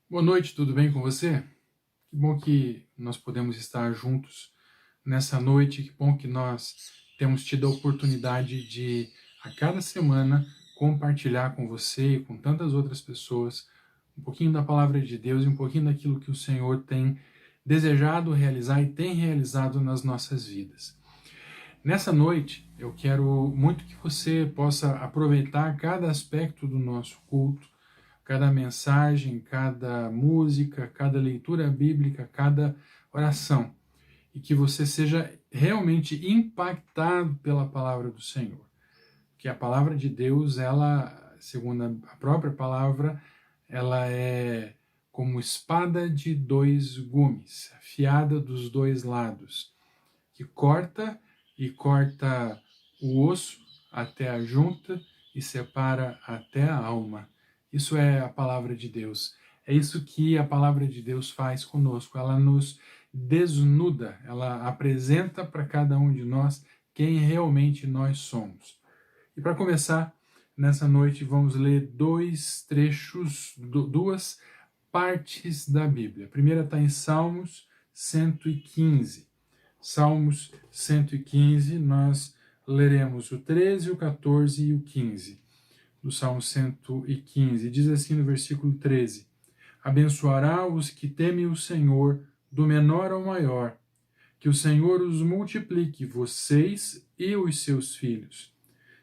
Boa noite, tudo bem com você? Que bom que nós podemos estar juntos nessa noite, que bom que nós temos tido a oportunidade de, a cada semana, compartilhar com você e com tantas outras pessoas um pouquinho da palavra de Deus e um pouquinho daquilo que o Senhor tem desejado realizar e tem realizado nas nossas vidas. Nessa noite, eu quero muito que você possa aproveitar cada aspecto do nosso culto, cada mensagem, cada música, cada leitura bíblica, cada oração, e que você seja realmente impactado pela palavra do Senhor. Que a palavra de Deus, ela, segundo a própria palavra, ela é como espada de dois gumes, afiada dos dois lados, que corta e corta o osso até a junta e separa até a alma. Isso é a palavra de Deus. É isso que a palavra de Deus faz conosco. Ela nos desnuda, ela apresenta para cada um de nós quem realmente nós somos. E para começar, nessa noite vamos ler dois trechos, duas partes da Bíblia. A primeira está em Salmos 115. Salmos 115, nós leremos o 13, o 14 e o 15 do Salmo 115. Diz assim no versículo 13: Abençoará os que temem o Senhor, do menor ao maior. Que o Senhor os multiplique, vocês e os seus filhos.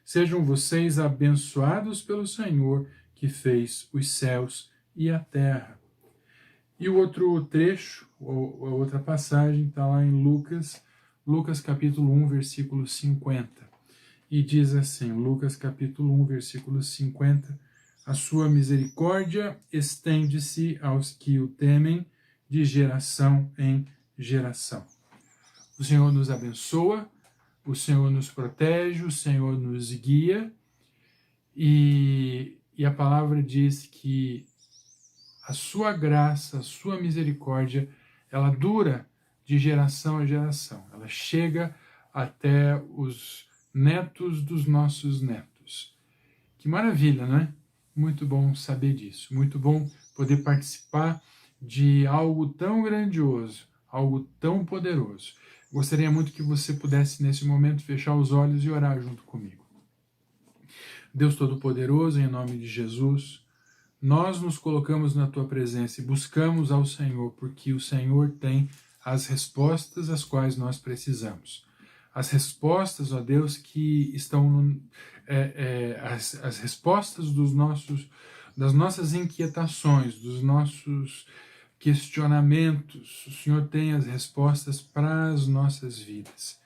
Sejam vocês abençoados pelo Senhor, que fez os céus e a terra. E o outro trecho, ou a outra passagem, está lá em Lucas capítulo 1, versículo 50. E diz assim, Lucas capítulo 1, versículo 50, a sua misericórdia estende-se aos que o temem de geração em geração. O Senhor nos abençoa, o Senhor nos protege, o Senhor nos guia, e a palavra diz que a sua graça, a sua misericórdia, ela dura de geração a geração. Ela chega até os netos dos nossos netos. Que maravilha, não é? Muito bom saber disso. Muito bom poder participar de algo tão grandioso, algo tão poderoso. Gostaria muito que você pudesse, nesse momento, fechar os olhos e orar junto comigo. Deus Todo-Poderoso, em nome de Jesus, nós nos colocamos na Tua presença e buscamos ao Senhor, porque o Senhor tem as respostas às quais nós precisamos. As respostas, ó Deus, que estão as respostas das nossas inquietações, dos nossos questionamentos. O Senhor tem as respostas para as nossas vidas.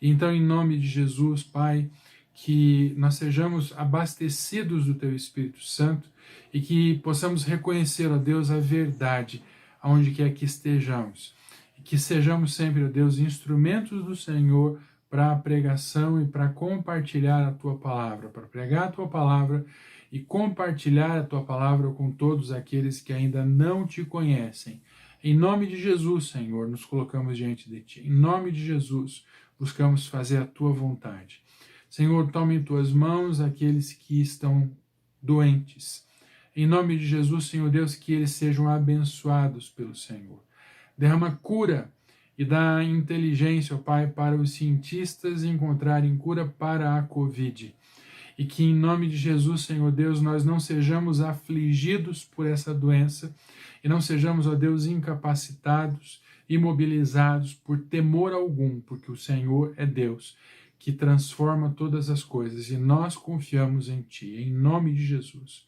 Então, em nome de Jesus, Pai, que nós sejamos abastecidos do Teu Espírito Santo e que possamos reconhecer, ó Deus, a verdade aonde quer que estejamos. E que sejamos sempre, ó Deus, instrumentos do Senhor para a pregação e para compartilhar a Tua palavra, para pregar a Tua palavra e compartilhar a Tua palavra com todos aqueles que ainda não Te conhecem. Em nome de Jesus, Senhor, nos colocamos diante de Ti. Em nome de Jesus, buscamos fazer a Tua vontade. Senhor, tome em Tuas mãos aqueles que estão doentes. Em nome de Jesus, Senhor Deus, que eles sejam abençoados pelo Senhor. Derrama cura e dá inteligência, ó Pai, para os cientistas encontrarem cura para a Covid. E que em nome de Jesus, Senhor Deus, nós não sejamos afligidos por essa doença e não sejamos, ó Deus, incapacitados, imobilizados por temor algum, porque o Senhor é Deus que transforma todas as coisas e nós confiamos em Ti, em nome de Jesus.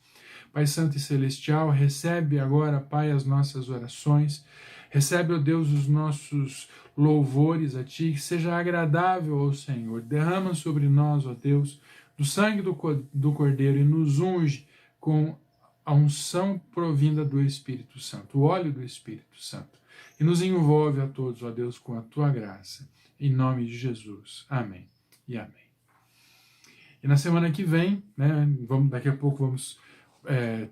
Pai Santo e Celestial, recebe agora, Pai, as nossas orações, recebe, ó Deus, os nossos louvores a Ti, que seja agradável ao Senhor. Derrama sobre nós, ó Deus, do sangue do Cordeiro e nos unge com a unção provinda do Espírito Santo, o óleo do Espírito Santo. E nos envolve a todos, ó Deus, com a Tua graça. Em nome de Jesus. Amém e amém. E na semana que vem, né, daqui a pouco vamos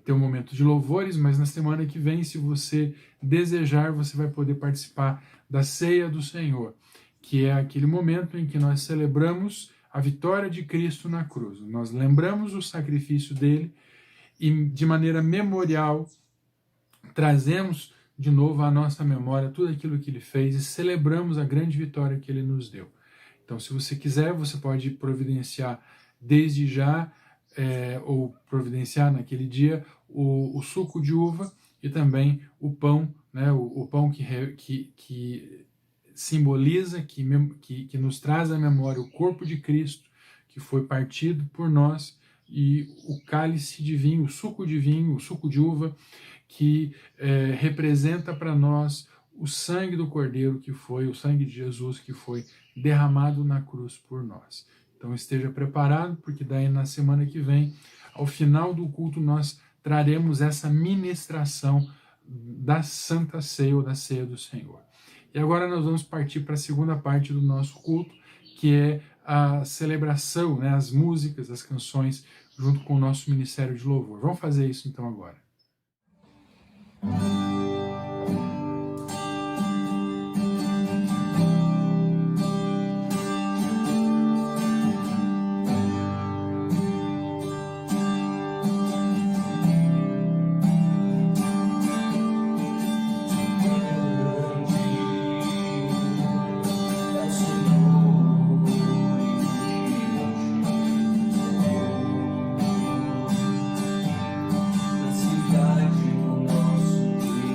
ter um momento de louvores, mas na semana que vem, se você desejar, você vai poder participar da Ceia do Senhor, que é aquele momento em que nós celebramos a vitória de Cristo na cruz. Nós lembramos o sacrifício dele e, de maneira memorial, trazemos de novo à nossa memória tudo aquilo que ele fez e celebramos a grande vitória que ele nos deu. Então, se você quiser, você pode providenciar desde já, ou providenciar naquele dia, o suco de uva e também o pão, né, o pão que simboliza, que nos traz à memória o corpo de Cristo, que foi partido por nós, e o cálice de vinho, o suco de uva, que representa para nós o sangue do Cordeiro, que foi o sangue de Jesus, que foi derramado na cruz por nós. Então esteja preparado, porque daí na semana que vem, ao final do culto, nós traremos essa ministração da Santa Ceia ou da Ceia do Senhor. E agora nós vamos partir para a segunda parte do nosso culto, que é a celebração, né, as músicas, as canções, junto com o nosso ministério de louvor. Vamos fazer isso então agora. Cidade do nosso Deus.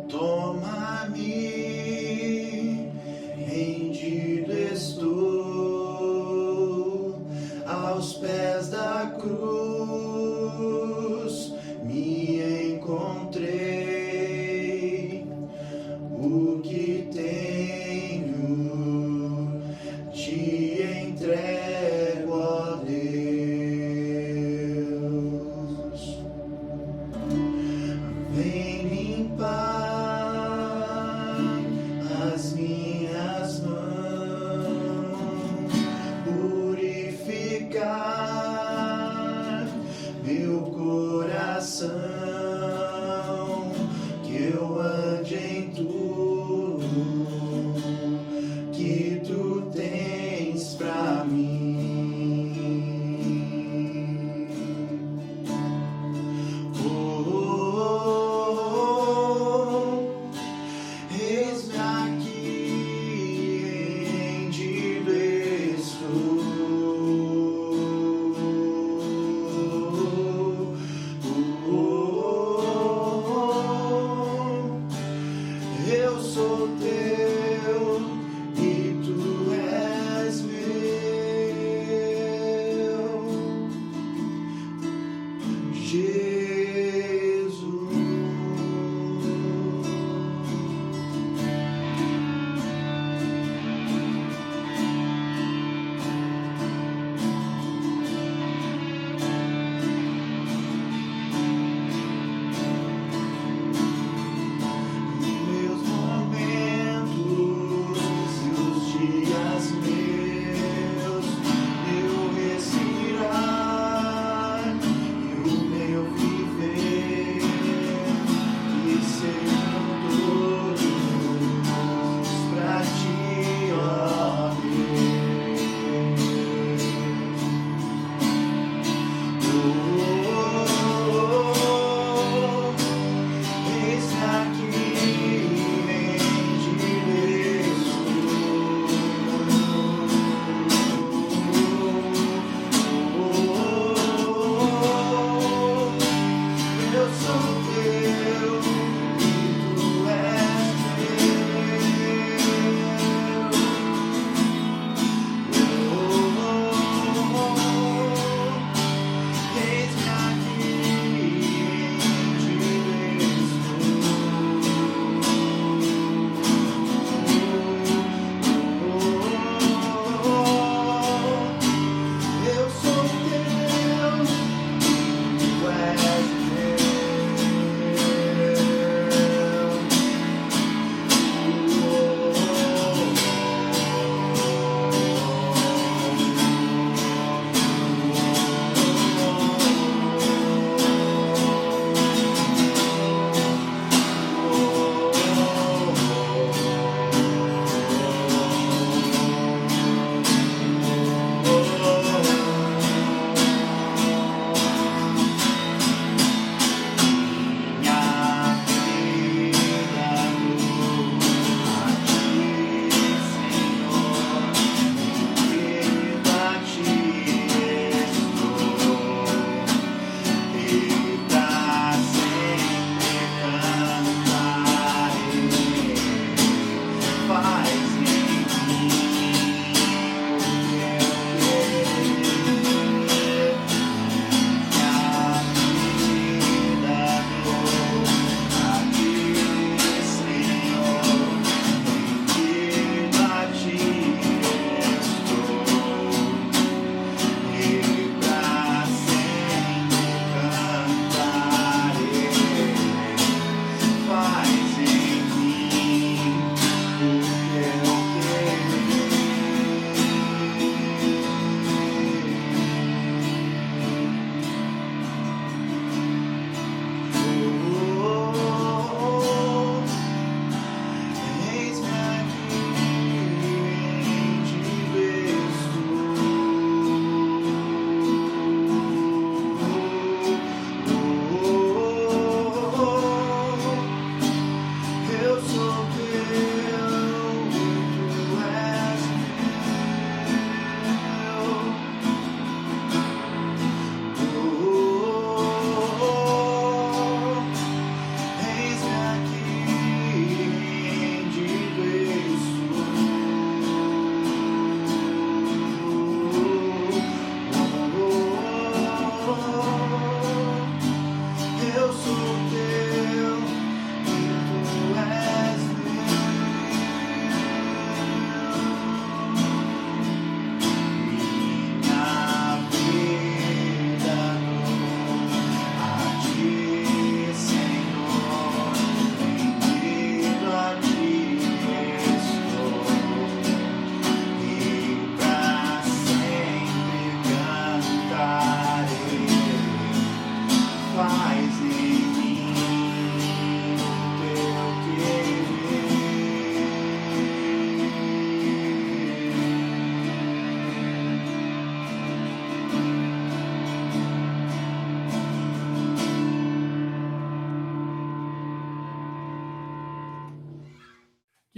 Toma-me, rendido estou aos pés da cruz, me encontrei. O que tenho te entrego, ó Deus. Vem limpar as minhas mãos, purificar meu coração, que eu ande em tudo que tu tens pra mim. Eis-me aqui, rendido estou. Eu sou teu e tu és meu.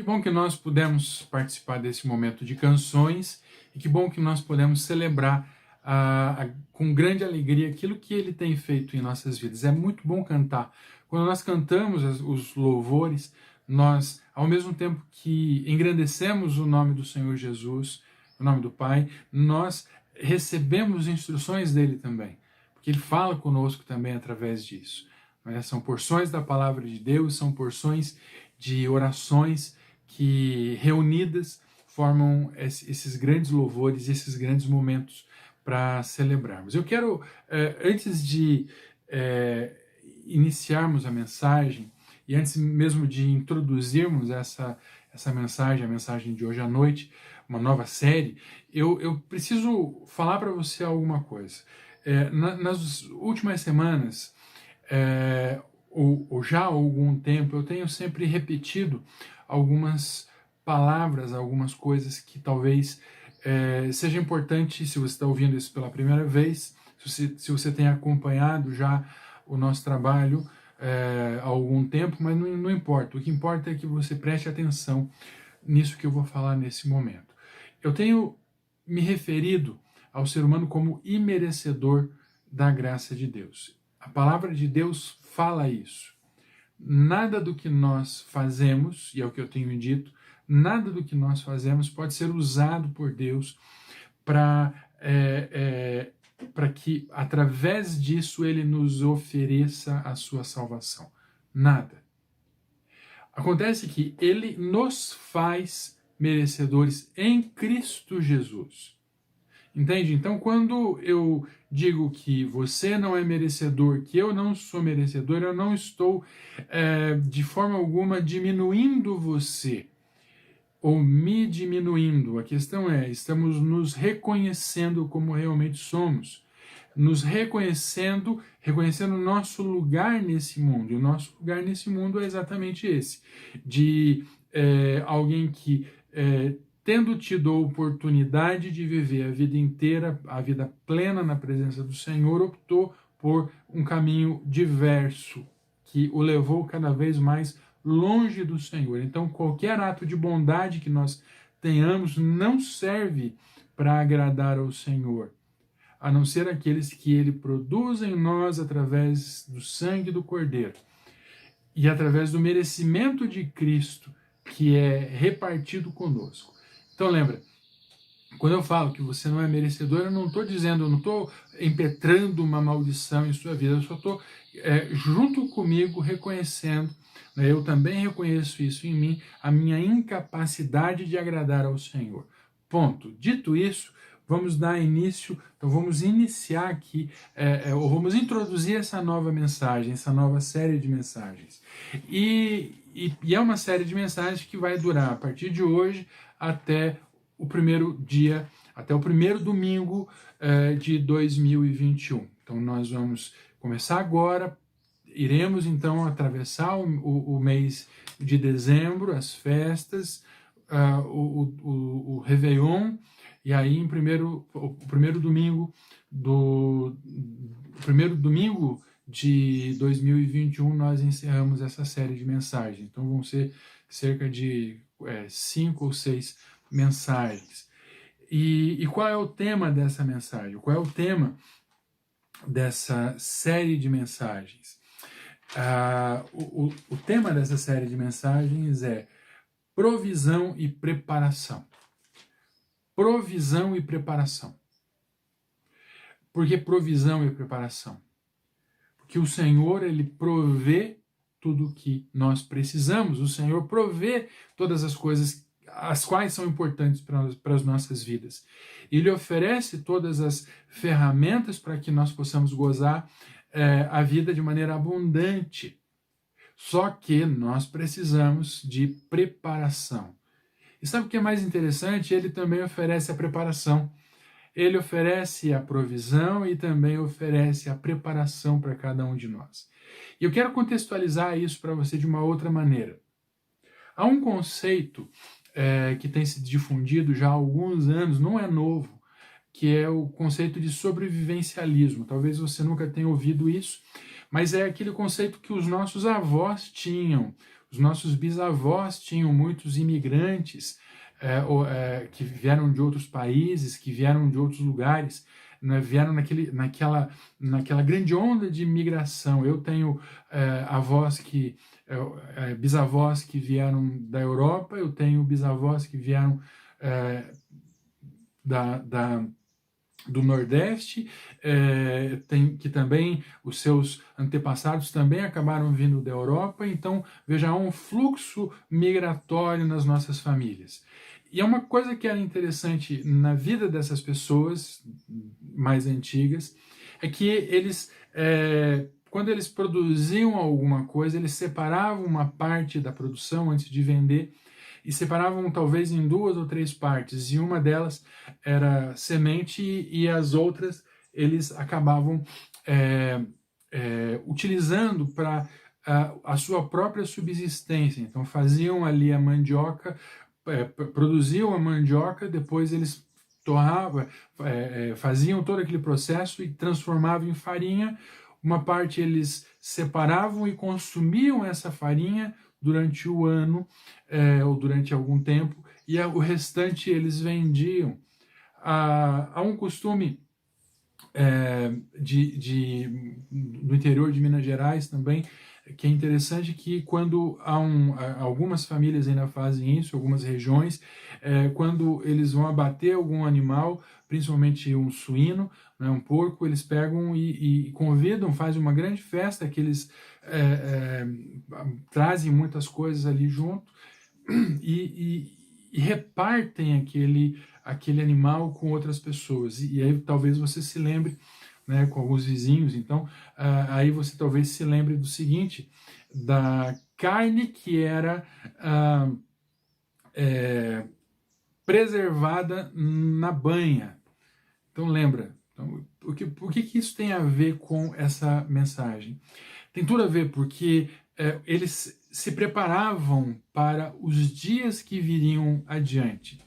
bom que nós pudemos participar desse momento de canções e que bom que nós podemos celebrar com grande alegria aquilo que Ele tem feito em nossas vidas. É muito bom cantar. Quando nós cantamos os louvores, nós, ao mesmo tempo que engrandecemos o nome do Senhor Jesus, o nome do Pai, nós recebemos instruções dele também, porque Ele fala conosco também através disso. São porções da palavra de Deus, são porções de orações que, reunidas, formam esses grandes louvores, esses grandes momentos para celebrarmos. Eu quero, antes de iniciarmos a mensagem, e antes mesmo de introduzirmos essa mensagem, a mensagem de hoje à noite, uma nova série, eu preciso falar para você alguma coisa. Nas últimas semanas, ou já há algum tempo, eu tenho sempre repetido algumas palavras, algumas coisas que talvez seja importante, se você está ouvindo isso pela primeira vez, se você tem acompanhado já o nosso trabalho há algum tempo, mas não importa. O que importa é que você preste atenção nisso que eu vou falar nesse momento. Eu tenho me referido ao ser humano como imerecedor da graça de Deus. A palavra de Deus fala isso. Nada do que nós fazemos, e é o que eu tenho dito, nada do que nós fazemos pode ser usado por Deus para que, através disso, Ele nos ofereça a sua salvação. Nada. Acontece que Ele nos faz merecedores em Cristo Jesus. Entende? Então, quando eu digo que você não é merecedor, que eu não sou merecedor, eu não estou de forma alguma diminuindo você ou me diminuindo. A questão é, estamos nos reconhecendo como realmente somos, nos reconhecendo o nosso lugar nesse mundo. E o nosso lugar nesse mundo é exatamente esse, de alguém que tendo tido a oportunidade de viver a vida inteira, a vida plena na presença do Senhor, optou por um caminho diverso, que o levou cada vez mais longe do Senhor. Então, qualquer ato de bondade que nós tenhamos não serve para agradar ao Senhor, a não ser aqueles que Ele produz em nós através do sangue do Cordeiro e através do merecimento de Cristo, que é repartido conosco. Então lembra, quando eu falo que você não é merecedor, eu não estou impetrando uma maldição em sua vida, eu só estou junto comigo reconhecendo, né, eu também reconheço isso em mim, a minha incapacidade de agradar ao Senhor. Ponto. Dito isso, vamos dar início, então vamos iniciar aqui, ou vamos introduzir essa nova mensagem, essa nova série de mensagens. E é uma série de mensagens que vai durar a partir de hoje até o primeiro dia, até o primeiro domingo de 2021. Então nós vamos começar agora, iremos então atravessar o mês de dezembro, as festas, o Réveillon, e aí o primeiro domingo de 2021 nós encerramos essa série de mensagens. Então vão ser cerca de 5 ou 6 mensagens. E qual é o tema dessa mensagem? Qual é o tema dessa série de mensagens? O tema dessa série de mensagens é provisão e preparação. Provisão e preparação. Por que provisão e preparação? Porque o Senhor, Ele provê tudo o que nós precisamos. O Senhor provê todas as coisas as quais são importantes para as nossas vidas. Ele oferece todas as ferramentas para que nós possamos gozar a vida de maneira abundante. Só que nós precisamos de preparação. E sabe o que é mais interessante? Ele também oferece a preparação. Ele oferece a provisão e também oferece a preparação para cada um de nós. E eu quero contextualizar isso para você de uma outra maneira. Há um conceito que tem se difundido já há alguns anos, não é novo, que é o conceito de sobrevivencialismo. Talvez você nunca tenha ouvido isso, mas é aquele conceito que os nossos avós tinham. Os nossos bisavós tinham muitos imigrantes que vieram de outros países, que vieram de outros lugares, né, vieram naquela grande onda de migração. Eu tenho bisavós que vieram da Europa, eu tenho bisavós que vieram do Nordeste, que também os seus antepassados também acabaram vindo da Europa. Então, veja, há um fluxo migratório nas nossas famílias. E é uma coisa que era interessante na vida dessas pessoas mais antigas, é que eles, quando eles produziam alguma coisa, eles separavam uma parte da produção antes de vender, e separavam talvez em 2 ou 3 partes, e uma delas era semente e as outras eles acabavam utilizando para a sua própria subsistência. Então faziam ali a mandioca, produziam a mandioca, depois eles torravam, faziam todo aquele processo e transformavam em farinha. Uma parte eles separavam e consumiam essa farinha durante o ano, ou durante algum tempo, e o restante eles vendiam. Há um costume do interior de Minas Gerais também, que é interessante, que quando algumas famílias ainda fazem isso, algumas regiões, quando eles vão abater algum animal, principalmente um suíno, né, um porco, eles pegam e convidam, fazem uma grande festa, que eles trazem muitas coisas ali junto e repartem aquele animal com outras pessoas. E aí talvez você se lembre, né, com alguns vizinhos. Então, aí você talvez se lembre do seguinte, da carne que era preservada na banha. Então, lembra. Então, o que isso tem a ver com essa mensagem? Tem tudo a ver, porque eles se preparavam para os dias que viriam adiante.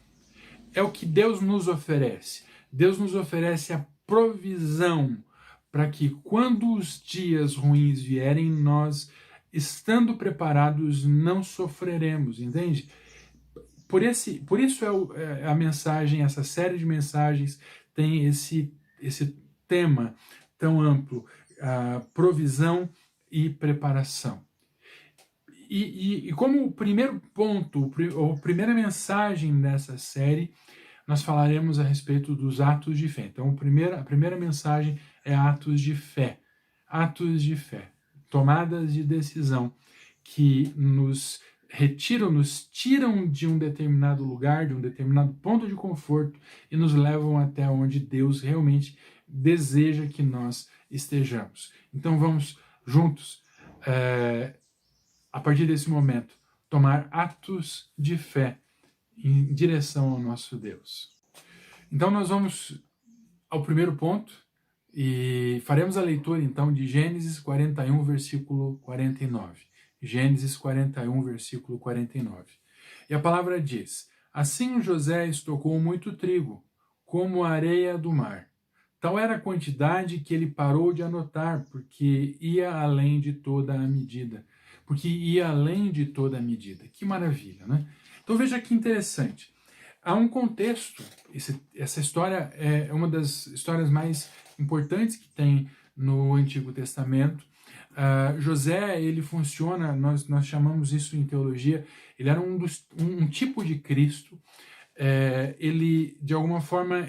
É o que Deus nos oferece. Deus nos oferece a provisão para que, quando os dias ruins vierem, nós, estando preparados, não sofreremos, entende? Por isso a mensagem, essa série de mensagens tem esse tema tão amplo, a provisão e preparação. E como o primeiro ponto, a primeira mensagem dessa série, nós falaremos a respeito dos atos de fé. Então, a primeira mensagem é atos de fé. Atos de fé, tomadas de decisão que nos tiram de um determinado lugar, de um determinado ponto de conforto e nos levam até onde Deus realmente deseja que nós estejamos. Então vamos juntos, a partir desse momento, tomar atos de fé em direção ao nosso Deus. Então nós vamos ao primeiro ponto e faremos a leitura então de Gênesis 41, versículo 49. Gênesis 41, versículo 49. E a palavra diz: Assim José estocou muito trigo, como a areia do mar. Tal era a quantidade que ele parou de anotar, porque ia além de toda a medida. Que maravilha, né? Então veja que interessante. Há um contexto, essa história é uma das histórias mais importantes que tem no Antigo Testamento. José, ele funciona, nós chamamos isso em teologia, ele era um tipo de Cristo. Ele, de alguma forma,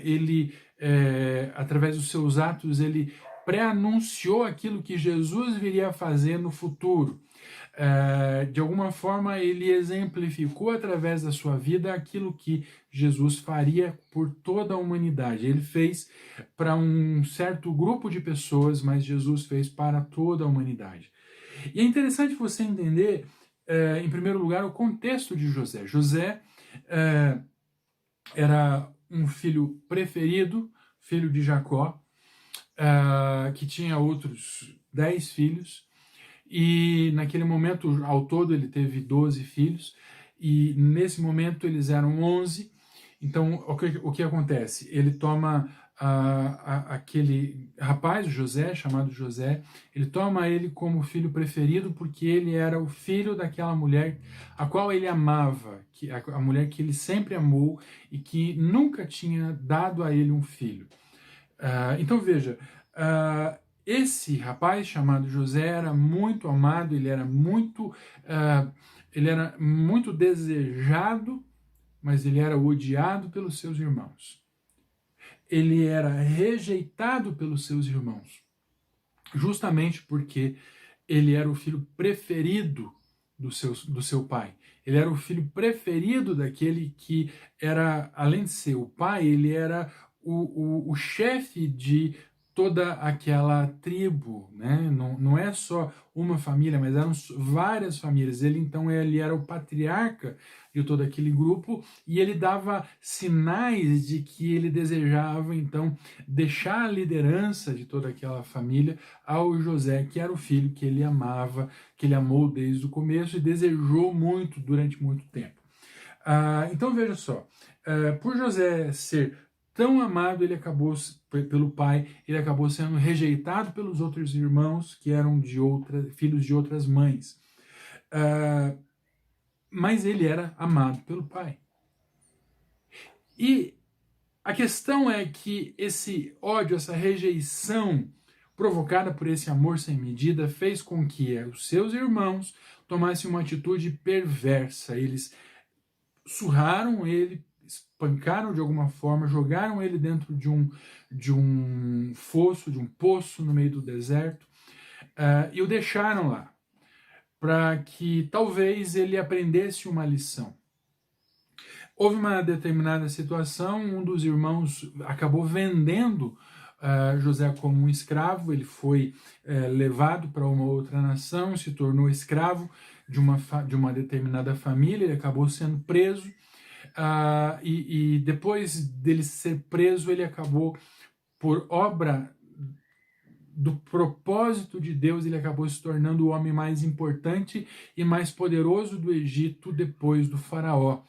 através dos seus atos, ele pré-anunciou aquilo que Jesus viria a fazer no futuro. De alguma forma, ele exemplificou através da sua vida aquilo que Jesus faria por toda a humanidade. Ele fez para um certo grupo de pessoas, mas Jesus fez para toda a humanidade. E é interessante você entender, em primeiro lugar, o contexto de José. José era um filho preferido, filho de Jacó, que tinha outros 10 filhos. E naquele momento, ao todo, ele teve 12 filhos, e nesse momento eles eram 11. Então, o que acontece? Ele toma aquele rapaz, José, chamado José, ele toma ele como filho preferido porque ele era o filho daquela mulher a qual ele amava, a mulher que ele sempre amou e que nunca tinha dado a ele um filho. Então veja, esse rapaz chamado José era muito amado, ele era muito desejado, mas ele era odiado pelos seus irmãos. Ele era rejeitado pelos seus irmãos, justamente porque ele era o filho preferido do seu pai. Ele era o filho preferido daquele que era, além de ser o pai, ele era o chefe de toda aquela tribo, né? Não é só uma família, mas eram várias famílias. Ele era o patriarca de todo aquele grupo e ele dava sinais de que ele desejava então deixar a liderança de toda aquela família ao José, que era o filho que ele amava, que ele amou desde o começo e desejou muito durante muito tempo. Então veja só, por José ser tão amado, ele acabou pelo pai, ele acabou sendo rejeitado pelos outros irmãos que eram filhos de outras mães. Mas ele era amado pelo pai. E a questão é que esse ódio, essa rejeição provocada por esse amor sem medida fez com que os seus irmãos tomassem uma atitude perversa. Eles surraram ele, espancaram de alguma forma, jogaram ele dentro de um fosso, de um poço no meio do deserto, e o deixaram lá, para que talvez ele aprendesse uma lição. Houve uma determinada situação, um dos irmãos acabou vendendo José como um escravo, ele foi levado para uma outra nação, se tornou escravo de uma determinada família, ele acabou sendo preso, e depois dele ser preso, ele acabou, por obra do propósito de Deus, ele acabou se tornando o homem mais importante e mais poderoso do Egito depois do faraó.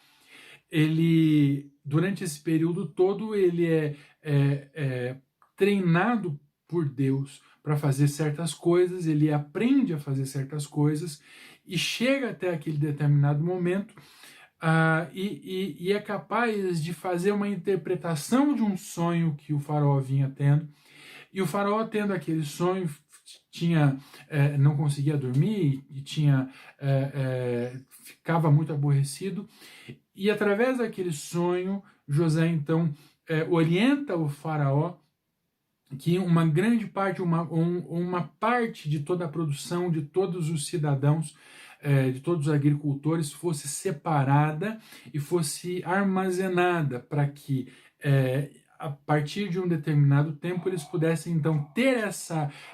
Ele, durante esse período todo, ele é treinado por Deus para fazer certas coisas, ele aprende a fazer certas coisas e chega até aquele determinado momento e é capaz de fazer uma interpretação de um sonho que o faraó vinha tendo. E o faraó, tendo aquele sonho, não conseguia dormir e ficava muito aborrecido. E através daquele sonho, José então orienta o faraó que uma grande parte, uma parte de toda a produção de todos os cidadãos, de todos os agricultores, fosse separada e fosse armazenada para que a partir de um determinado tempo eles pudessem então ter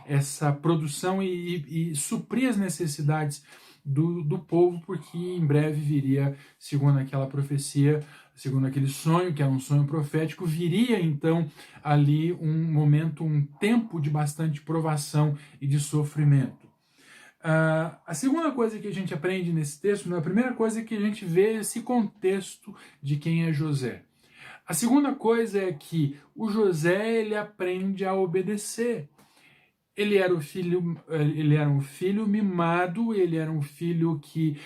essa produção e suprir as necessidades do povo, porque em breve viria, segundo aquela profecia, segundo aquele sonho, que era um sonho profético, viria então ali um momento, um tempo de bastante provação e de sofrimento. A segunda coisa que a gente aprende nesse texto, a primeira coisa é que a gente vê esse contexto de quem é José. A segunda coisa é que o José, ele aprende a obedecer. Ele era um filho mimado, ele era um filho que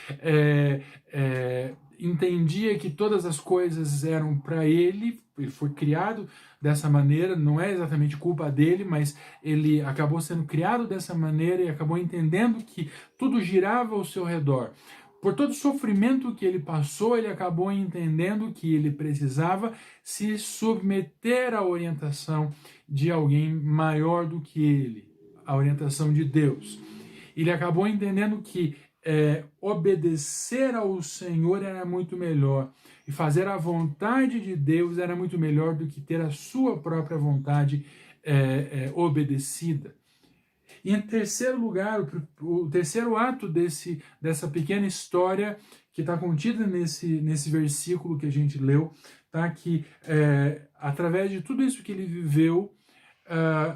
entendia que todas as coisas eram para ele foi criado dessa maneira, não é exatamente culpa dele, mas ele acabou sendo criado dessa maneira e acabou entendendo que tudo girava ao seu redor. Por todo o sofrimento que ele passou, ele acabou entendendo que ele precisava se submeter à orientação de alguém maior do que ele, a orientação de Deus. Ele acabou entendendo que obedecer ao Senhor era muito melhor e fazer a vontade de Deus era muito melhor do que ter a sua própria vontade obedecida. E em terceiro lugar, o terceiro ato dessa pequena história que está contida nesse versículo que a gente leu, tá? Que através de tudo isso que ele viveu,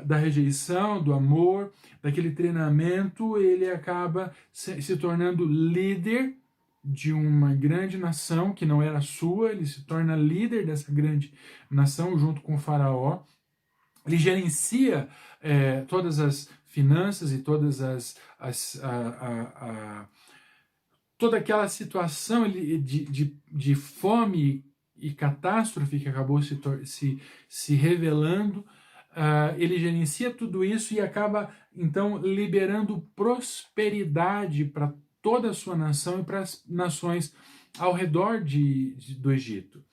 da rejeição, do amor, daquele treinamento, ele acaba se tornando líder de uma grande nação que não era sua, ele se torna líder dessa grande nação junto com o faraó. ele gerencia todas as finanças e todas toda aquela situação de fome e catástrofe que acabou se revelando. Ele gerencia tudo isso e acaba, então, liberando prosperidade para toda a sua nação e para as nações ao redor do Egito.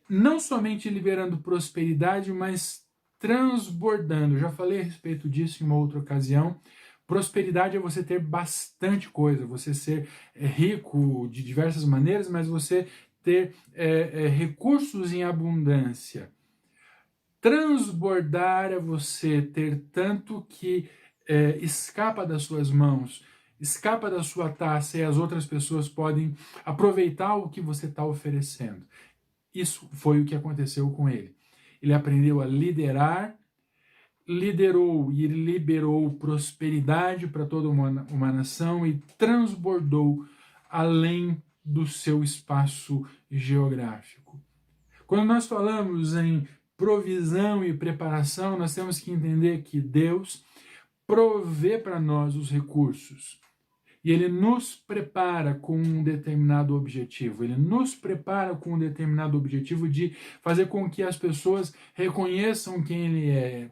Não somente liberando prosperidade, mas transbordando. Eu já falei a respeito disso em uma outra ocasião. Prosperidade é você ter bastante coisa, você ser rico de diversas maneiras, mas você ter recursos em abundância. Transbordar é você ter tanto que escapa das suas mãos, escapa da sua taça e as outras pessoas podem aproveitar o que você está oferecendo. Isso foi o que aconteceu com ele. Ele aprendeu a liderar, liderou e liberou prosperidade para toda uma nação e transbordou além do seu espaço geográfico. Quando nós falamos em provisão e preparação, nós temos que entender que Deus provê para nós os recursos. E Ele nos prepara com um determinado objetivo. Ele nos prepara com um determinado objetivo de fazer com que as pessoas reconheçam quem Ele é.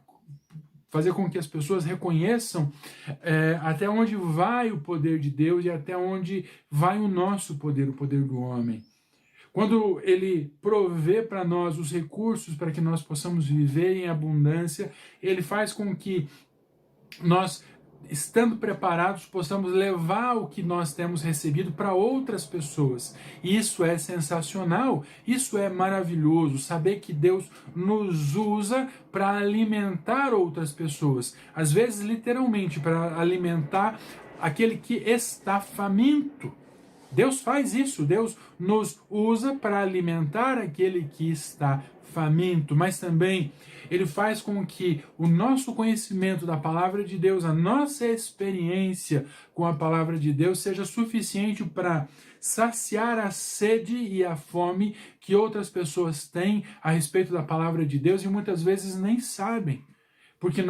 Fazer com que as pessoas reconheçam até onde vai o poder de Deus e até onde vai o nosso poder, o poder do homem. Quando Ele provê para nós os recursos para que nós possamos viver em abundância, Ele faz com que nós, estando preparados, possamos levar o que nós temos recebido para outras pessoas. E isso é sensacional, isso é maravilhoso, saber que Deus nos usa para alimentar outras pessoas. Às vezes, literalmente, para alimentar aquele que está faminto. Deus faz isso, Deus nos usa para alimentar aquele que está faminto, mas também Ele faz com que o nosso conhecimento da palavra de Deus, a nossa experiência com a palavra de Deus seja suficiente para saciar a sede e a fome que outras pessoas têm a respeito da palavra de Deus e muitas vezes nem sabem. Porque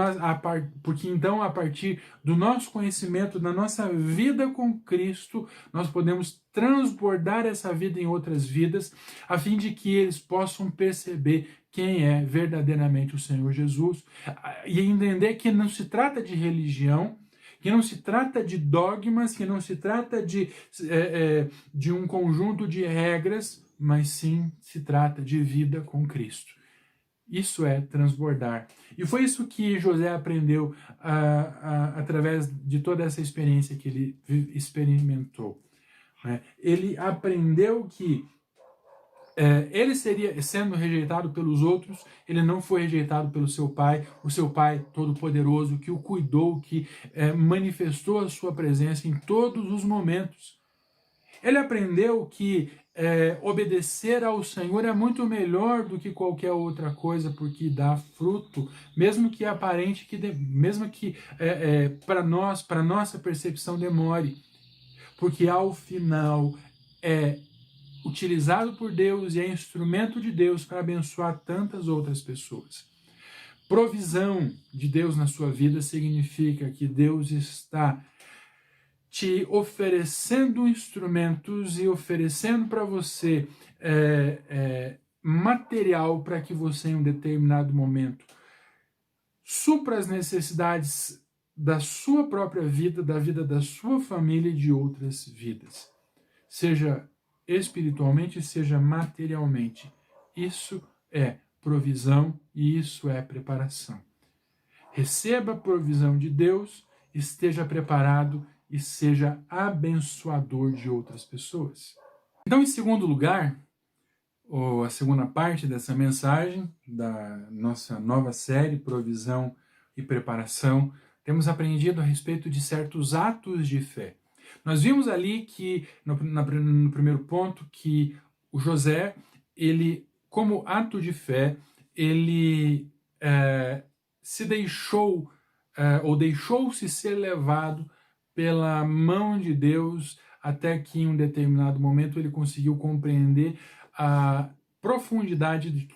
então, a partir do nosso conhecimento, da nossa vida com Cristo, nós podemos transbordar essa vida em outras vidas, a fim de que eles possam perceber quem é verdadeiramente o Senhor Jesus e entender que não se trata de religião, que não se trata de dogmas, que não se trata de um conjunto de regras, mas sim se trata de vida com Cristo. Isso é transbordar. E foi isso que José aprendeu através de toda essa experiência que ele experimentou. Né? Ele aprendeu que ele seria, sendo rejeitado pelos outros, ele não foi rejeitado pelo seu pai, o seu pai todo-poderoso, que o cuidou, que manifestou a sua presença em todos os momentos. Ele aprendeu que obedecer ao Senhor é muito melhor do que qualquer outra coisa, porque dá fruto, mesmo que aparente, mesmo que para nossa percepção demore, porque ao final é utilizado por Deus e é instrumento de Deus para abençoar tantas outras pessoas. Provisão de Deus na sua vida significa que Deus está te oferecendo instrumentos e oferecendo para você material para que você, em um determinado momento, supra as necessidades da sua própria vida, da vida da sua família e de outras vidas. Seja espiritualmente, seja materialmente. Isso é provisão e isso é preparação. Receba a provisão de Deus, esteja preparado e seja abençoador de outras pessoas. Então, em segundo lugar, a segunda parte dessa mensagem, da nossa nova série, Provisão e Preparação, temos aprendido a respeito de certos atos de fé. Nós vimos ali que, no primeiro ponto, que o José, ele, como ato de fé, ele se deixou, ou deixou-se ser levado pela mão de Deus, até que em um determinado momento ele conseguiu compreender profundidade de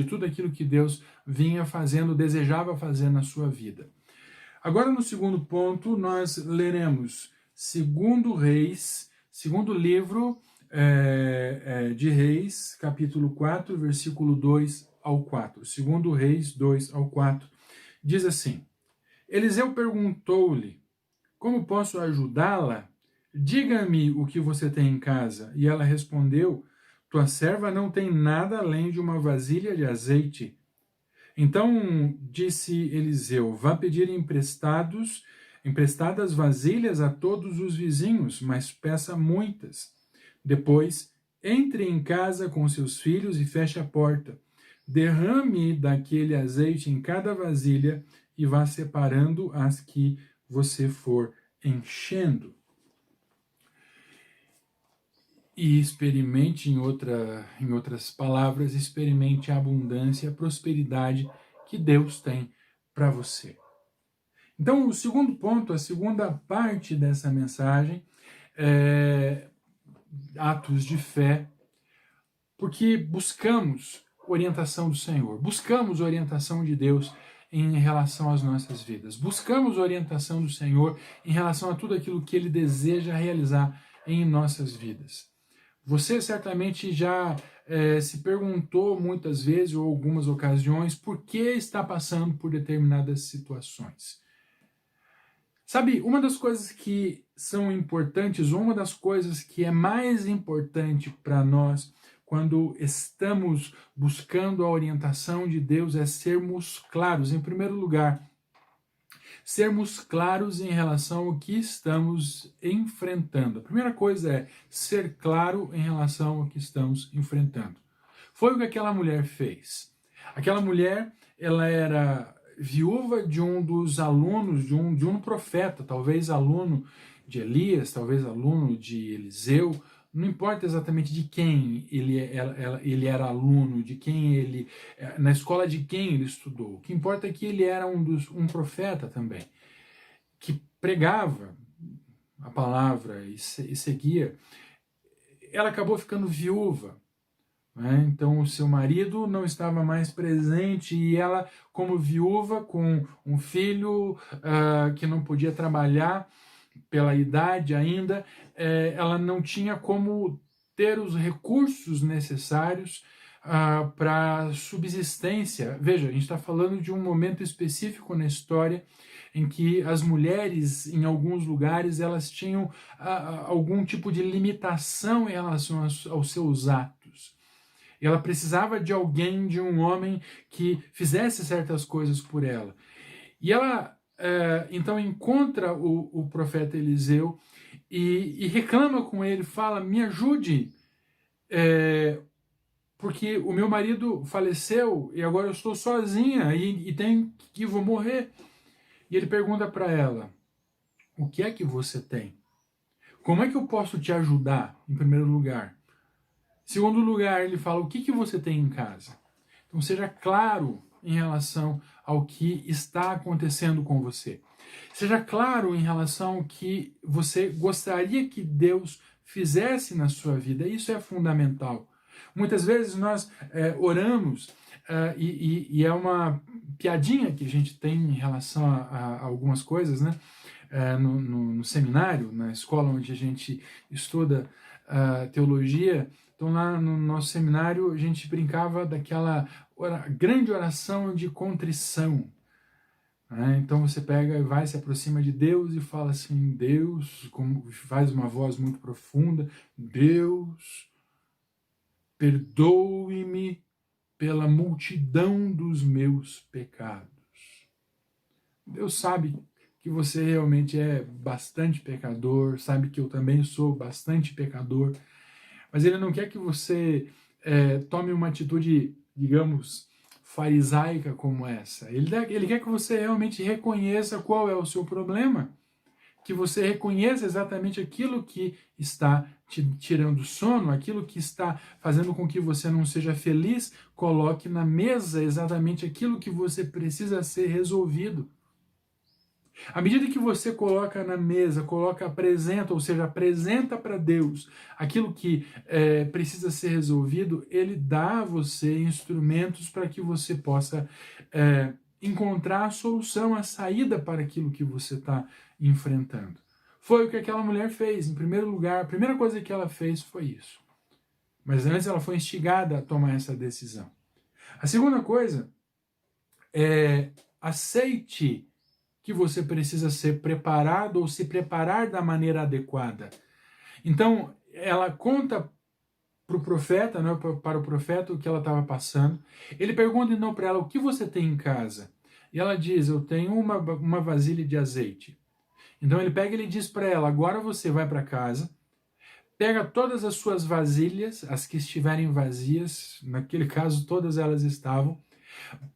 tudo aquilo que Deus vinha fazendo, desejava fazer na sua vida. Agora, no segundo ponto, nós leremos segundo livro de Reis, capítulo 4, versículo 2 ao 4. Segundo Reis 2 ao 4, diz assim: Eliseu perguntou-lhe, como posso ajudá-la? Diga-me o que você tem em casa. E ela respondeu, tua serva não tem nada além de uma vasilha de azeite. Então disse Eliseu, vá pedir emprestadas vasilhas a todos os vizinhos, mas peça muitas. Depois, entre em casa com seus filhos e feche a porta. Derrame daquele azeite em cada vasilha e vá separando as que você for enchendo. E experimente, em outras palavras, experimente a abundância e a prosperidade que Deus tem para você. Então, o segundo ponto, a segunda parte dessa mensagem é atos de fé, porque buscamos orientação do Senhor, buscamos orientação de Deus em relação às nossas vidas, buscamos orientação do Senhor em relação a tudo aquilo que Ele deseja realizar em nossas vidas. Você certamente já se perguntou muitas vezes ou algumas ocasiões por que está passando por determinadas situações. Sabe, uma das coisas que são importantes, uma das coisas que é mais importante para nós quando estamos buscando a orientação de Deus é sermos claros. Em primeiro lugar, sermos claros em relação ao que estamos enfrentando. A primeira coisa é ser claro em relação ao que estamos enfrentando. Foi o que aquela mulher fez. Aquela mulher, ela era viúva de um dos alunos, de um profeta, talvez aluno de Elias, talvez aluno de Eliseu, não importa exatamente de quem ele era aluno, de quem ele, na escola de quem ele estudou. O que importa é que ele era um profeta também, que pregava a palavra e seguia. Ela acabou ficando viúva, né? Então o seu marido não estava mais presente e ela, como viúva, com um filho que não podia trabalhar pela idade ainda, ela não tinha como ter os recursos necessários para subsistência. Veja, a gente está falando de um momento específico na história em que as mulheres, em alguns lugares, elas tinham algum tipo de limitação em relação aos seus atos. E ela precisava de alguém, de um homem que fizesse certas coisas por ela. E ela então encontra o profeta Eliseu e reclama com ele, fala, me ajude, porque o meu marido faleceu e agora eu estou sozinha e vou morrer. E ele pergunta para ela, o que é que você tem? Como é que eu posso te ajudar, em primeiro lugar? Em segundo lugar, ele fala, o que você tem em casa? Então seja claro em relação ao que está acontecendo com você. Seja claro em relação ao que você gostaria que Deus fizesse na sua vida. Isso é fundamental. Muitas vezes nós oramos e é uma piadinha que a gente tem em relação a algumas coisas, né? No seminário, na escola onde a gente estuda teologia. Então lá no nosso seminário a gente brincava daquela grande oração de contrição. Né? Então você pega e vai, se aproxima de Deus e fala assim, Deus, faz uma voz muito profunda, Deus, perdoe-me pela multidão dos meus pecados. Deus sabe que você realmente é bastante pecador, sabe que eu também sou bastante pecador, mas Ele não quer que você tome uma atitude, digamos, farisaica como essa. Ele quer que você realmente reconheça qual é o seu problema, que você reconheça exatamente aquilo que está te tirando o sono, aquilo que está fazendo com que você não seja feliz, coloque na mesa exatamente aquilo que você precisa ser resolvido. À medida que você coloca na mesa, apresenta, ou seja, apresenta para Deus aquilo que precisa ser resolvido, Ele dá a você instrumentos para que você possa encontrar a solução, a saída para aquilo que você está enfrentando. Foi o que aquela mulher fez. Em primeiro lugar, a primeira coisa que ela fez foi isso. Mas antes ela foi instigada a tomar essa decisão. A segunda coisa é aceite que você precisa ser preparado ou se preparar da maneira adequada. Então, ela conta para o profeta, né, para o profeta o que ela estava passando. Ele pergunta então para ela, o que você tem em casa? E ela diz, eu tenho uma vasilha de azeite. Então ele pega e ele diz para ela, agora você vai para casa, pega todas as suas vasilhas, as que estiverem vazias, naquele caso todas elas estavam,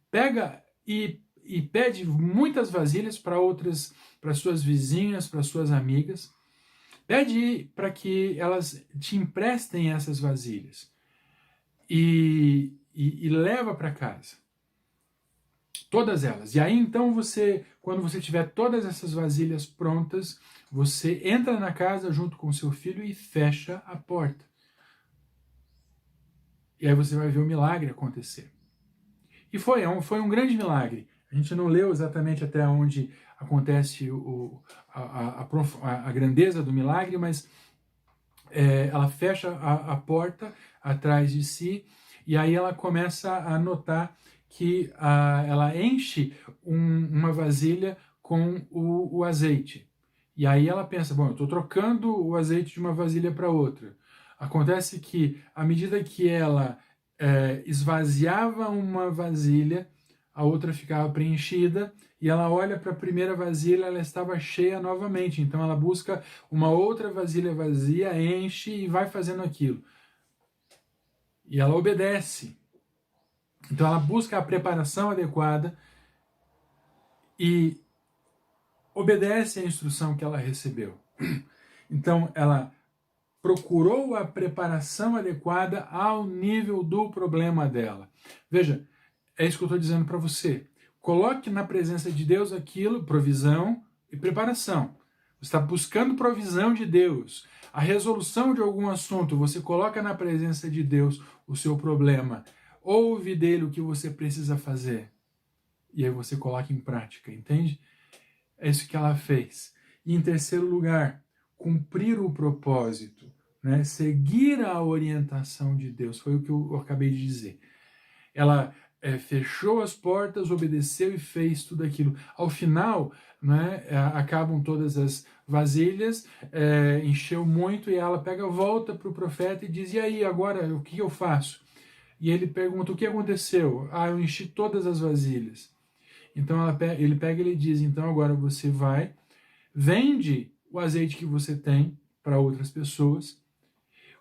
pega e pede muitas vasilhas para suas vizinhas, para suas amigas, pede para que elas te emprestem essas vasilhas e leva para casa. Todas elas. E aí então quando você tiver todas essas vasilhas prontas, você entra na casa junto com seu filho e fecha a porta. E aí você vai ver o milagre acontecer. E foi um grande milagre. A gente não leu exatamente até onde acontece a grandeza do milagre, mas ela fecha a porta atrás de si e aí ela começa a notar que ela enche uma vasilha com o azeite. E aí ela pensa, bom, eu estou trocando o azeite de uma vasilha para outra. Acontece que, à medida que ela esvaziava uma vasilha, a outra ficava preenchida, e ela olha para a primeira vasilha, ela estava cheia novamente. Então ela busca uma outra vasilha vazia, enche e vai fazendo aquilo. E ela obedece. Então ela busca a preparação adequada e obedece à instrução que ela recebeu. Então ela procurou a preparação adequada ao nível do problema dela. Veja, é isso que eu estou dizendo para você. Coloque na presença de Deus aquilo, provisão e preparação. Você está buscando provisão de Deus. A resolução de algum assunto, você coloca na presença de Deus o seu problema. Ouve dele o que você precisa fazer. E aí você coloca em prática, entende? É isso que ela fez. E em terceiro lugar, cumprir o propósito, né? Seguir a orientação de Deus. Foi o que eu acabei de dizer. Ela fechou as portas, obedeceu e fez tudo aquilo. Ao final, né, acabam todas as vasilhas, encheu muito e ela volta para o profeta e diz, e aí, agora o que eu faço? E ele pergunta, o que aconteceu? Eu enchi todas as vasilhas. Então ele pega e ele diz, então agora você vai, vende o azeite que você tem para outras pessoas,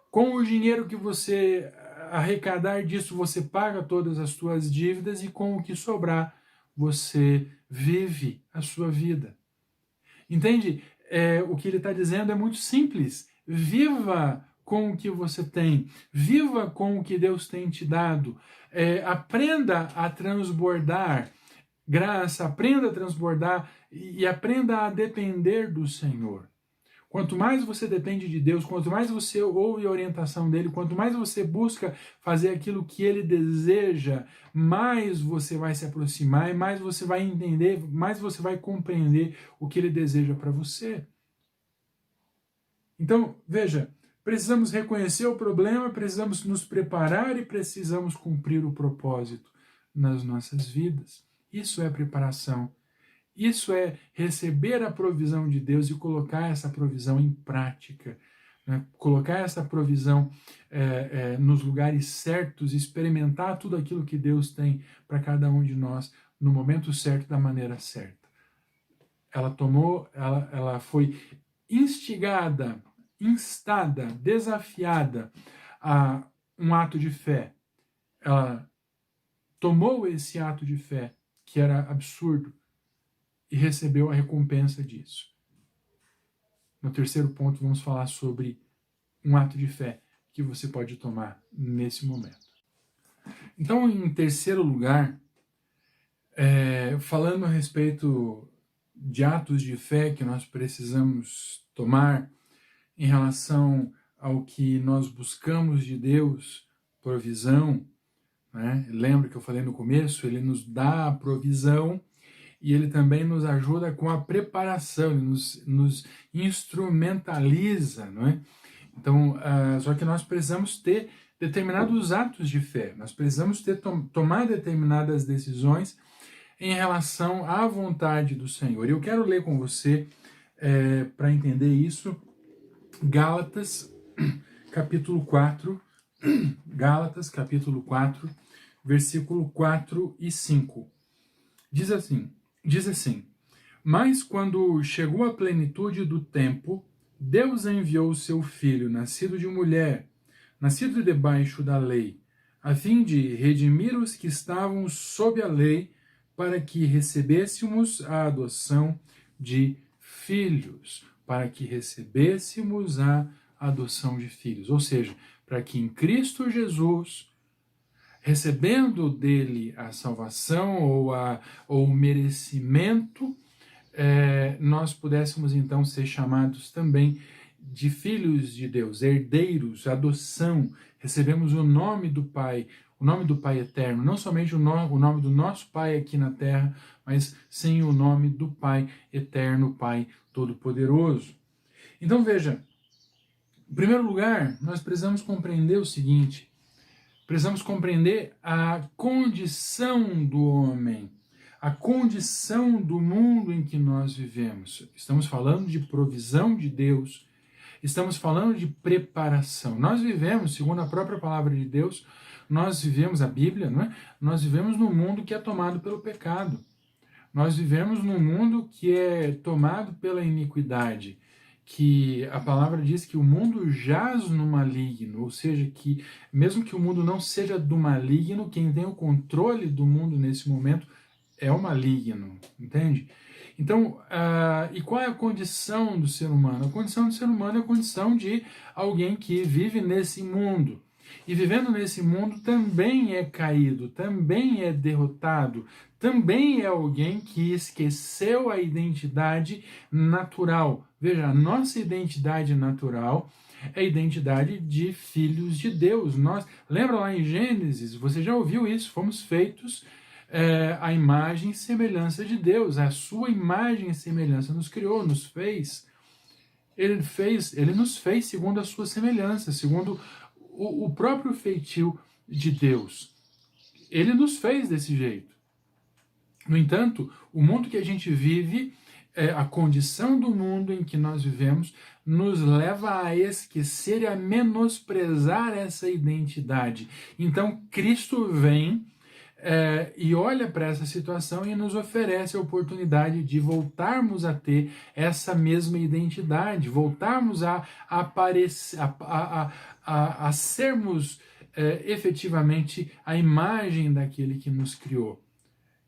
com o dinheiro que você arrecadar disso, você paga todas as suas dívidas e com o que sobrar, você vive a sua vida. Entende? O que ele está dizendo é muito simples. Viva com o que você tem. Viva com o que Deus tem te dado. Aprenda a transbordar graça, aprenda a transbordar e aprenda a depender do Senhor. Quanto mais você depende de Deus, quanto mais você ouve a orientação dele, quanto mais você busca fazer aquilo que ele deseja, mais você vai se aproximar e mais você vai entender, mais você vai compreender o que ele deseja para você. Então, veja, precisamos reconhecer o problema, precisamos nos preparar e precisamos cumprir o propósito nas nossas vidas. Isso é preparação. Isso é receber a provisão de Deus e colocar essa provisão em prática. Né? Colocar essa provisão nos lugares certos, experimentar tudo aquilo que Deus tem para cada um de nós no momento certo, da maneira certa. Ela foi instigada, instada, desafiada a um ato de fé. Ela tomou esse ato de fé, que era absurdo, e recebeu a recompensa disso. No terceiro ponto, vamos falar sobre um ato de fé que você pode tomar nesse momento. Então, em terceiro lugar, falando a respeito de atos de fé que nós precisamos tomar em relação ao que nós buscamos de Deus, provisão, né? Lembra que eu falei no começo? Ele nos dá a provisão e ele também nos ajuda com a preparação, ele nos instrumentaliza, não é? Então, só que nós precisamos ter determinados atos de fé, nós precisamos tomar determinadas decisões em relação à vontade do Senhor. Eu quero ler com você, para entender isso, Gálatas, capítulo 4, Gálatas, capítulo 4, versículo 4 e 5. Diz assim, mas quando chegou a plenitude do tempo, Deus enviou o seu Filho, nascido de mulher, nascido debaixo da lei, a fim de redimir os que estavam sob a lei, para que recebêssemos a adoção de filhos, para que recebêssemos a adoção de filhos. Ou seja, para que em Cristo Jesus, recebendo dele a salvação ou o merecimento, nós pudéssemos então ser chamados também de filhos de Deus, herdeiros, adoção, recebemos o nome do Pai eterno, não somente o nome do nosso Pai aqui na terra, mas sim o nome do Pai eterno, Pai todo-poderoso. Então veja, em primeiro lugar, nós precisamos compreender o seguinte, precisamos compreender a condição do homem, a condição do mundo em que nós vivemos. Estamos falando de provisão de Deus, estamos falando de preparação. Nós vivemos, segundo a própria palavra de Deus, nós vivemos a Bíblia, não é? Nós vivemos num mundo que é tomado pelo pecado. Nós vivemos num mundo que é tomado pela iniquidade, que a palavra diz que o mundo jaz no maligno, ou seja, que mesmo que o mundo não seja do maligno, quem tem o controle do mundo nesse momento é o maligno, entende? Então, e qual é a condição do ser humano? A condição do ser humano é a condição de alguém que vive nesse mundo. E vivendo nesse mundo também é caído, também é derrotado, também é alguém que esqueceu a identidade natural. Veja, a nossa identidade natural é a identidade de filhos de Deus. Lembra lá em Gênesis, você já ouviu isso, fomos feitos a imagem e semelhança de Deus, a sua imagem e semelhança nos criou, nos fez. Ele nos fez segundo a sua semelhança, segundo o próprio feitio de Deus. Ele nos fez desse jeito. No entanto, o mundo que a gente vive, a condição do mundo em que nós vivemos, nos leva a esquecer e a menosprezar essa identidade. Então, Cristo vem e olha para essa situação e nos oferece a oportunidade de voltarmos a ter essa mesma identidade, voltarmos a aparecer, a sermos efetivamente a imagem daquele que nos criou.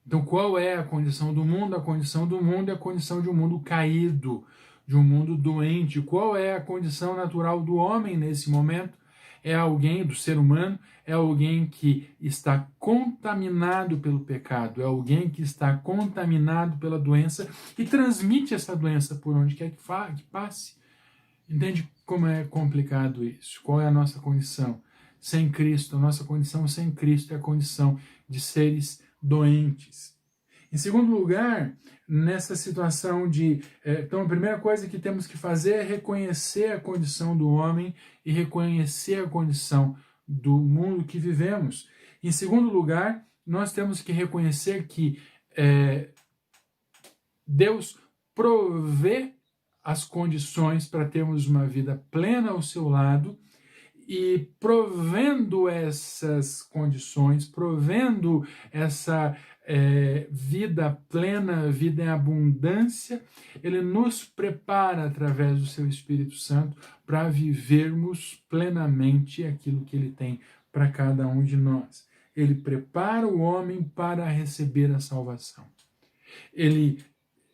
Então, qual é a condição do mundo? A condição do mundo é a condição de um mundo caído, de um mundo doente. Qual é a condição natural do homem nesse momento? É alguém, do ser humano, é alguém que está contaminado pelo pecado, é alguém que está contaminado pela doença e transmite essa doença por onde quer que passe. Entende como é complicado isso? Qual é a nossa condição? Sem Cristo, a nossa condição sem Cristo é a condição de seres doentes. Em segundo lugar, nessa situação então a primeira coisa que temos que fazer é reconhecer a condição do homem e reconhecer a condição do mundo que vivemos. Em segundo lugar, nós temos que reconhecer que Deus provê as condições para termos uma vida plena ao seu lado, e provendo essas condições, provendo essa vida plena, vida em abundância, ele nos prepara através do seu Espírito Santo para vivermos plenamente aquilo que ele tem para cada um de nós. Ele prepara o homem para receber a salvação. Ele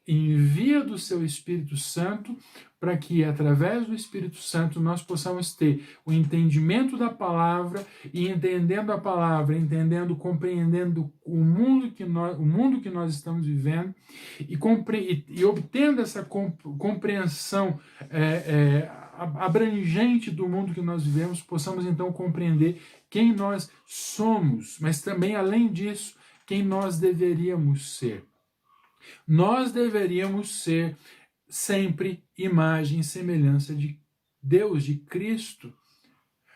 envia do seu Espírito Santo para que, através do Espírito Santo, nós possamos ter o entendimento da palavra e, entendendo a palavra, entendendo, compreendendo o mundo que nós estamos vivendo e obtendo essa compreensão abrangente do mundo que nós vivemos, possamos então compreender quem nós somos, mas também, além disso, quem nós deveríamos ser. Nós deveríamos ser sempre imagem e semelhança de Deus, de Cristo.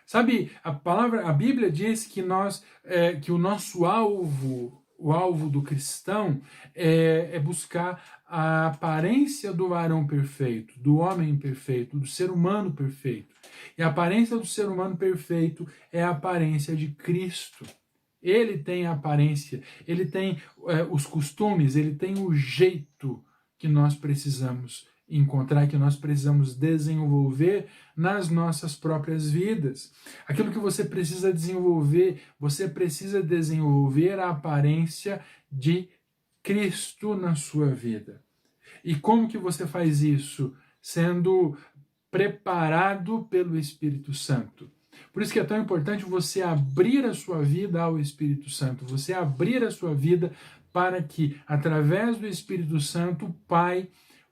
Sabe, a Bíblia diz que que o nosso alvo, o alvo do cristão, é buscar a aparência do varão perfeito, do homem perfeito, do ser humano perfeito. E a aparência do ser humano perfeito é a aparência de Cristo. Ele tem a aparência, ele tem os costumes, ele tem o jeito que nós precisamos encontrar, que nós precisamos desenvolver nas nossas próprias vidas. Aquilo que você precisa desenvolver a aparência de Cristo na sua vida. E como que você faz isso? Sendo preparado pelo Espírito Santo. Por isso que é tão importante você abrir a sua vida ao Espírito Santo, você abrir a sua vida para que, através do Espírito Santo, o Pai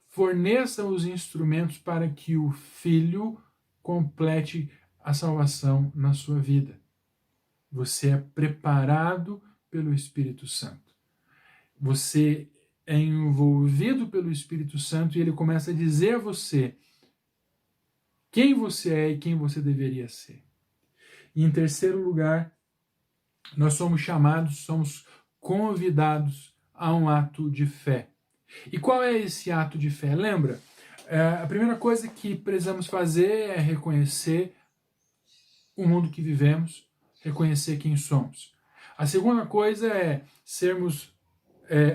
forneça os instrumentos para que o Filho complete a salvação na sua vida. Você é preparado pelo Espírito Santo. Você é envolvido pelo Espírito Santo e ele começa a dizer a você quem você é e quem você deveria ser. E em terceiro lugar, nós somos convidados a um ato de fé. E qual é esse ato de fé? Lembra? A primeira coisa que precisamos fazer é reconhecer o mundo que vivemos, reconhecer quem somos. A segunda coisa é sermos,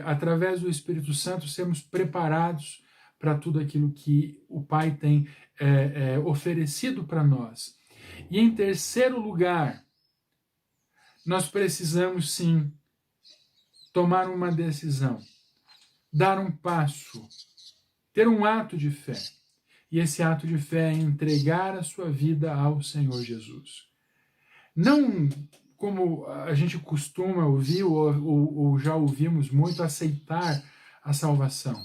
através do Espírito Santo, sermos preparados para tudo aquilo que o Pai tem oferecido para nós. E em terceiro lugar, nós precisamos sim tomar uma decisão, dar um passo, ter um ato de fé. E esse ato de fé é entregar a sua vida ao Senhor Jesus. Não como a gente costuma ouvir ou já ouvimos muito, aceitar a salvação.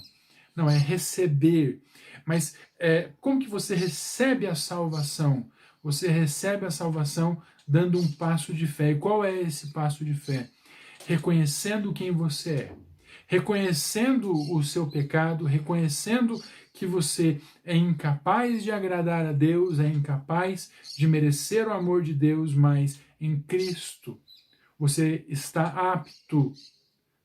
Não, é receber. Mas como que você recebe a salvação? Você recebe a salvação dando um passo de fé. E qual é esse passo de fé? Reconhecendo quem você é. Reconhecendo o seu pecado, reconhecendo que você é incapaz de agradar a Deus, é incapaz de merecer o amor de Deus, mas em Cristo você está apto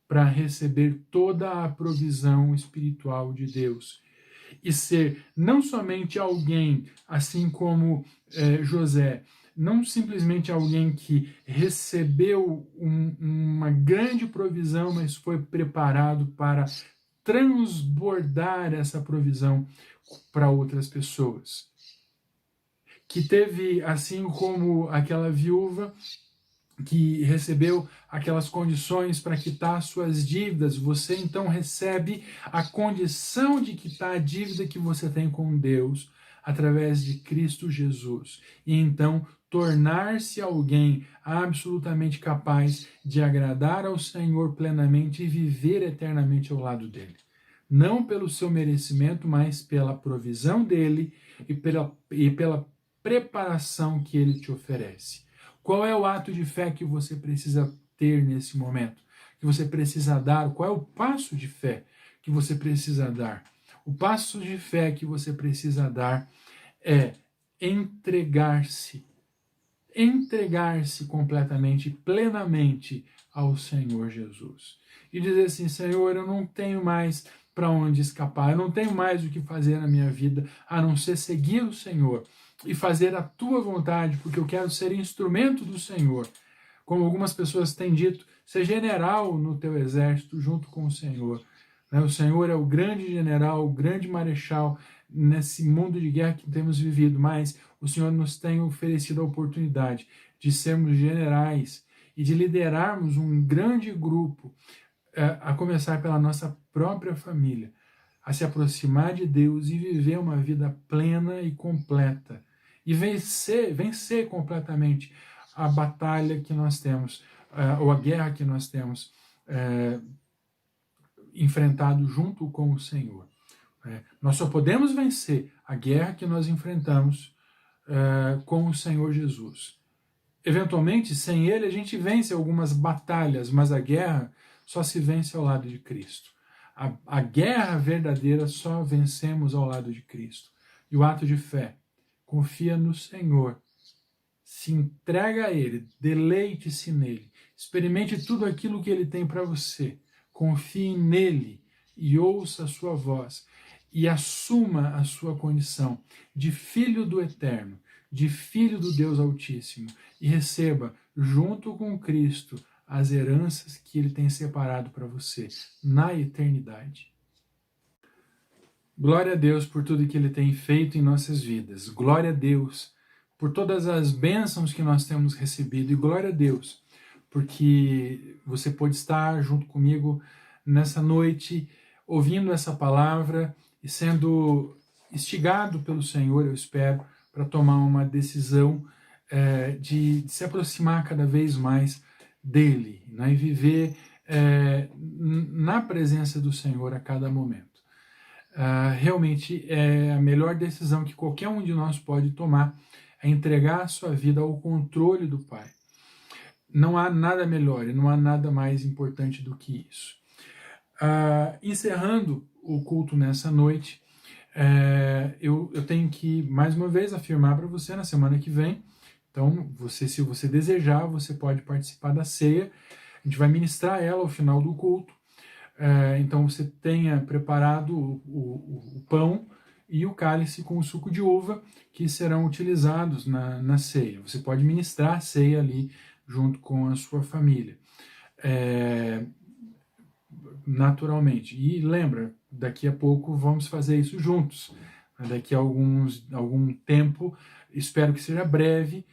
para receber toda a provisão espiritual de Deus. E ser não somente alguém, assim como José, não simplesmente alguém que recebeu uma grande provisão, mas foi preparado para transbordar essa provisão para outras pessoas. Que teve, assim como aquela viúva que recebeu aquelas condições para quitar suas dívidas, você então recebe a condição de quitar a dívida que você tem com Deus através de Cristo Jesus. E então tornar-se alguém absolutamente capaz de agradar ao Senhor plenamente e viver eternamente ao lado dele. Não pelo seu merecimento, mas pela provisão dele e pela preparação que ele te oferece. Qual é o ato de fé que você precisa ter nesse momento? Que você precisa dar? Qual é o passo de fé que você precisa dar? O passo de fé que você precisa dar é entregar-se completamente, plenamente ao Senhor Jesus. E dizer assim, Senhor, eu não tenho mais para onde escapar, eu não tenho mais o que fazer na minha vida, a não ser seguir o Senhor e fazer a tua vontade, porque eu quero ser instrumento do Senhor. Como algumas pessoas têm dito, ser general no teu exército junto com o Senhor. O Senhor é o grande general, o grande marechal nesse mundo de guerra que temos vivido, mas o Senhor nos tem oferecido a oportunidade de sermos generais e de liderarmos um grande grupo, a começar pela nossa própria família, a se aproximar de Deus e viver uma vida plena e completa. E vencer completamente a batalha que nós temos, ou a guerra que nós temos enfrentado junto com o Senhor. Nós só podemos vencer a guerra que nós enfrentamos com o Senhor Jesus. Eventualmente, sem Ele, a gente vence algumas batalhas, mas a guerra só se vence ao lado de Cristo. A guerra verdadeira só vencemos ao lado de Cristo. E o ato de fé, confia no Senhor, se entrega a Ele, deleite-se nele, experimente tudo aquilo que Ele tem para você, confie nele e ouça a sua voz e assuma a sua condição de filho do Eterno, de filho do Deus Altíssimo, e receba, junto com Cristo, as heranças que Ele tem separado para você na eternidade. Glória a Deus por tudo que Ele tem feito em nossas vidas. Glória a Deus por todas as bênçãos que nós temos recebido. E glória a Deus porque você pode estar junto comigo nessa noite, ouvindo essa palavra e sendo instigado pelo Senhor, eu espero, para tomar uma decisão de se aproximar cada vez mais dele, né, e viver na presença do Senhor a cada momento. Realmente é a melhor decisão que qualquer um de nós pode tomar, é entregar a sua vida ao controle do Pai. Não há nada melhor e não há nada mais importante do que isso. Encerrando o culto nessa noite, eu tenho que, mais uma vez, afirmar para você na semana que vem. Então, se você desejar, você pode participar da ceia. A gente vai ministrar ela ao final do culto. Então, você tenha preparado o pão e o cálice com o suco de uva, que serão utilizados na ceia. Você pode ministrar a ceia ali junto com a sua família, naturalmente. E lembra, daqui a pouco vamos fazer isso juntos. Daqui a algum tempo, espero que seja breve,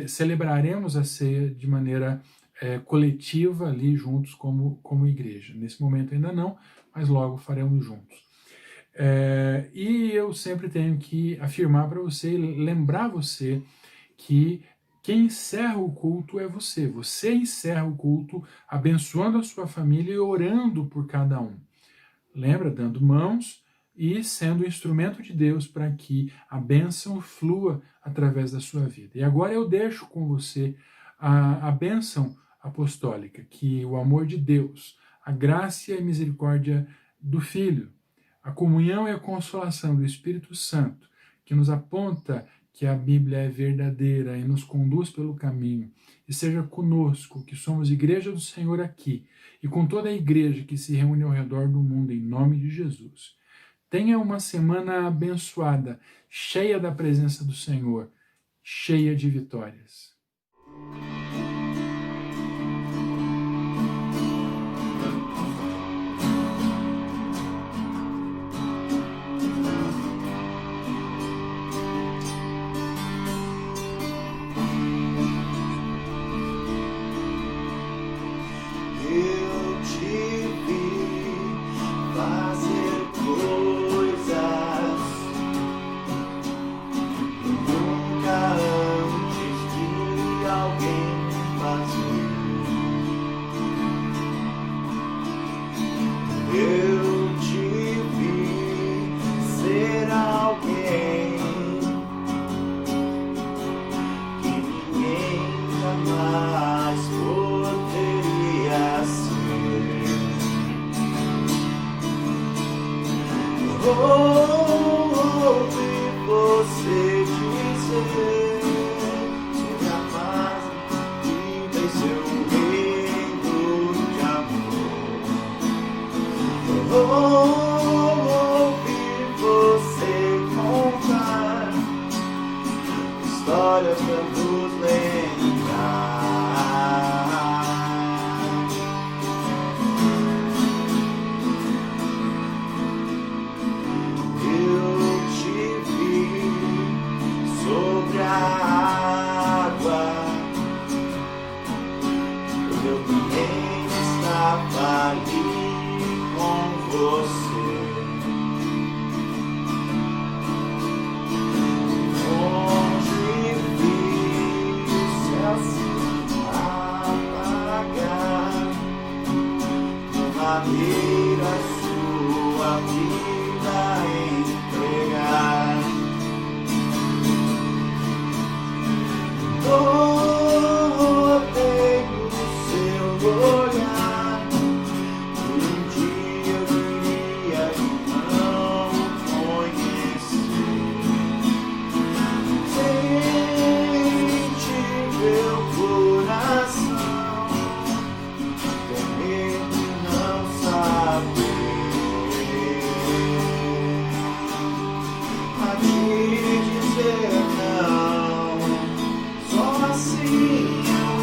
celebraremos a ceia de maneira coletiva ali juntos como igreja. Nesse momento ainda não, mas logo faremos juntos. E eu sempre tenho que afirmar para você, lembrar você que quem encerra o culto é você. Você encerra o culto abençoando a sua família e orando por cada um. Lembra? Dando mãos e sendo instrumento de Deus para que a bênção flua através da sua vida. E agora eu deixo com você a bênção apostólica, que o amor de Deus, a graça e a misericórdia do Filho, a comunhão e a consolação do Espírito Santo, que nos aponta que a Bíblia é verdadeira e nos conduz pelo caminho, e seja conosco, que somos igreja do Senhor aqui, e com toda a igreja que se reúne ao redor do mundo, em nome de Jesus. Tenha uma semana abençoada, cheia da presença do Senhor, cheia de vitórias. Ouvi você dizer sobre a paz e em seu reino de amor. Ouvi você contar histórias pra nos lembrar. Meu bem estava ali com você. Onde vi o céu se apagar, maneira sua vida entregar. Odeio o seu olhar, um dia eu diria que não conhecer. Sente meu coração, temer e não saber a te dizer não. Só assim eu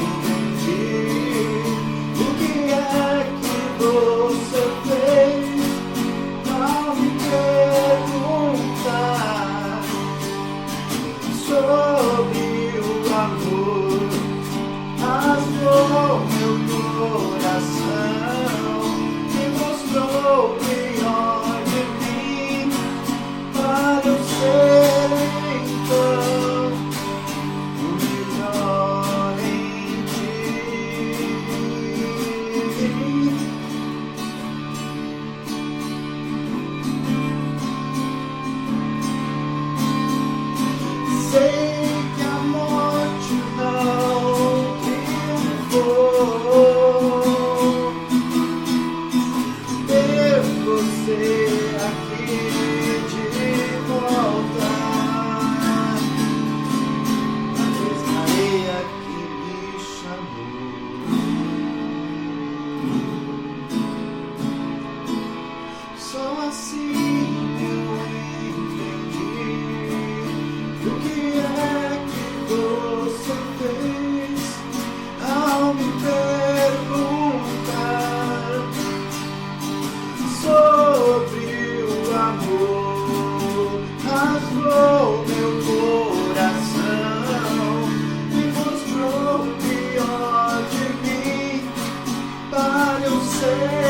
entendi o que é que você fez ao me perguntar sobre o amor. Rasgou meu coração e mostrou o pior de mim para eu ser então o melhor em ti. Sei que a morte não triunfou, ter você aqui de volta. A mesma areia que me chamou. Só assim eu entendi o que é que você fez ao me perguntar sobre o amor. Rasgou meu coração e mostrou o pior de mim para eu ser